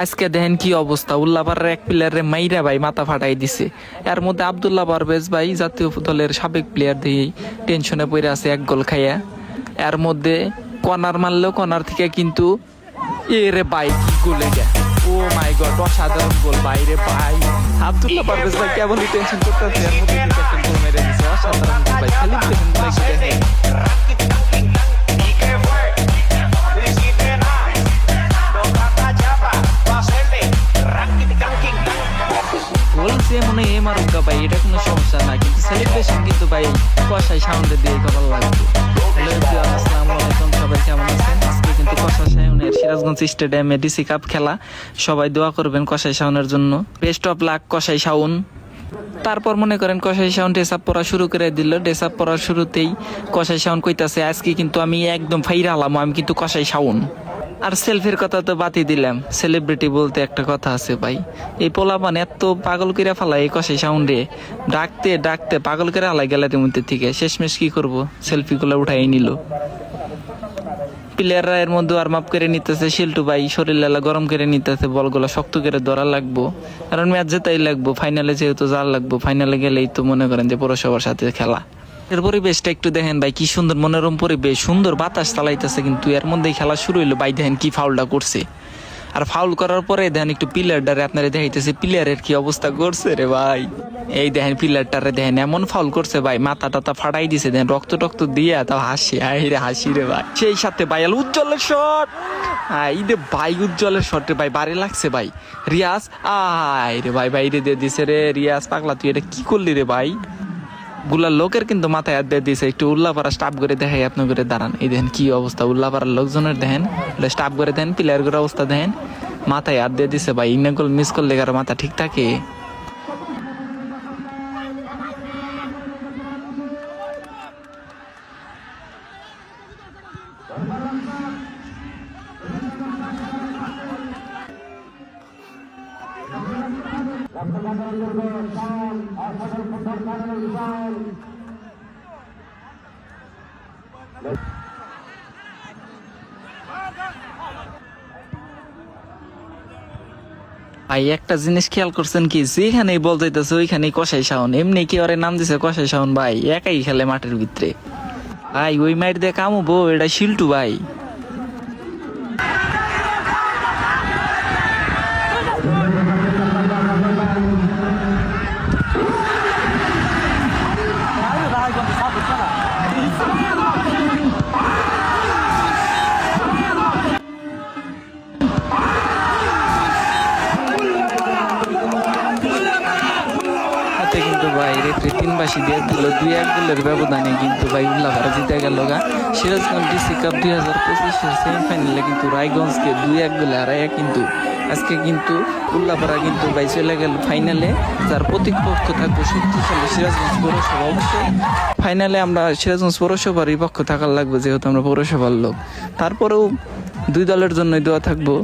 আজকে দেখেন কি অবস্থা, উল্লাপাড়ার এক প্লেয়ারে মাইরা ভাই মাথা ফাটাই দিছে। এর মধ্যে আব্দুল্লাহ পারভেজ ভাই জাতীয় দলের সাবেক প্লেয়ার দিয়ে টেনশনে পড়ে আছে এক গোল খাইয়া। এর মধ্যে কর্নার মারলেও কর্নার থেকে কিন্তু এরে ভাই কি গোলে গে, ও মাই গড, অসাধারণ গোল ভাই রে ভাই। আব্দুল্লাহ পারভেজ ভাই কেবলই টেনশন করতেছে, এর মধ্যে কিন্তু একটা গোল মেরে দিছে, অসাধারণ গোল ভাই। খালি দেখেন ভাই কি দেখেন। বলছে মনে হয় মারুকা ভাই, এটা কোনো সমস্যা না, কিন্তু সেলিব্রেশন কিন্তু ভাই কষাই সাউন্ডে দিয়ে করার লাগবে। হ্যালো এভরিওয়ান, আসসালামু আলাইকুম, সবাই কেমন আছেন? আজকে কিন্তু কষাই সাউন্ডের সিরাজগঞ্জ স্টেডিয়ামে ডিসি কাপ খেলা, সবাই দোয়া করবেন কষাই সাউন্ডের জন্য। বেস্ট অফ লাক কষাই সাউন্ড। তারপর মনে করেন কষাই সাউন্ড ড্রেস আপ পরা শুরু করে দিল। ড্রেস আপ পরার শুরুতেই কষাই সাউন্ড কইতাছে আজকে কিন্তু আমি একদম ফাইরা হলাম, আমি কিন্তু কষাই সাউন্ড। আর সেলফির কথা তো বাতি দিলাম, সেলিব্রিটি বলতে একটা কথা আছে ভাই। এই পোলাপান এত পাগল করে ফেলায় এই কষাই সাউন্ডে, ডাকতে ডাকতে পাগল করে ফেলায় গ্যালারির মধ্যে থেকে। শেষমেশ কি করবো, সেলফিগুলো উঠাই নিল। প্লেয়াররা এর মধ্যে ওয়ার্ম আপ করে নিতেছে, শিল্টু ভাই শরীর লালা গরম করে নিতেছে, বলগুলো শক্ত করে ধরা লাগবো, কারণ ম্যাচ জেতাই লাগবো। ফাইনালে যেহেতু যাওয়ার লাগবো, ফাইনালে গেলেই তো মনে করেন যে পৌরসভার সাথে খেলা। এর পরিবেশটা একটু দেখেন ভাই, কি সুন্দর মনোরম পরিবেশ, সুন্দর বাতাস চালাইতেছে। কিন্তু এর মধ্যেই খেলা শুরু হইলো ভাই, দেখেন কি ফাউলটা করছে। আর ফাউল করার পরে দেখেন একটু পিলারটারে আপনারা দেখাইতেছে, পিলারের কি অবস্থা করছে রে ভাই। এই দেখেন পিলারটারে দেখেন এমন ফাউল করছে ভাই, মাথা টাথা ফাটাই দিছে, দেখেন রক্ত টক্ত দিয়ে তাও হাসি, রে হাসি রে ভাই। সেই সাথে ভাই উজ্জ্বলের শট, এই রে ভাই উজ্জ্বলের শট রে ভাই, বাড়ি লাগছে ভাই। রিয়াজ আয় রে ভাই, বাইরে দিয়ে দিছে রে রিয়াজ। পাগলা তুই এটা কি করলি রে ভাই। গুলার লোকের কিন্তু মাথায় হাত দিয়ে দিয়েছে। একটু উল্লাপাড়া স্টাফ করে দেখাই আপনি করে দাঁড়ান। এই দেখেন কি অবস্থা, উল্লাপাড়ার লোকজনের দেখেন, স্টাফ করে দেন, প্লেয়ার করে অবস্থা দেখেন, মাথায় হাত দিয়ে দিছে ভাই। ইনা গোল মিস করলে কারো মাথা ঠিক থাকে? ভাই একটা জিনিস খেয়াল করছেন কি, যেখানেই বল যাইতেছে ওইখানেই কষাই সাউন্ড। এমনি কি ওরে নাম দিছে কষাই সাউন্ড ভাই, একাই খেলে মাঠের ভিতরে ভাই। ওই মাইট দিয়ে কামুবো, এটা শিল্টু ভাই। কিন্তু ভাই রেফারি 3 বাসি দিয়ে দিল, 2-1 গোলের ব্যবধানে কিন্তু ভাই উল্লাপাড়া জিতে গেল গা। সিরাজগঞ্জ ডিসি কাপ 2025-এর সেমিফাইনালে কিন্তু রায়গঞ্জকে 2-1 গোলে হারায় কিন্তু আজকে কিন্তু উল্লাপাড়া কিন্তু ভাই চলে গেল ফাইনালে, যার প্রতিপক্ষ থাকবো শক্তিশালী সিরাজগঞ্জ পৌরসভা। অবশ্যই ফাইনালে আমরা সিরাজগঞ্জ পৌরসভার বিপক্ষ থাকার লাগবে, যেহেতু আমরা পৌরসভার লোক। তারপরেও দুই দলের জন্যই দোয়া থাকবো।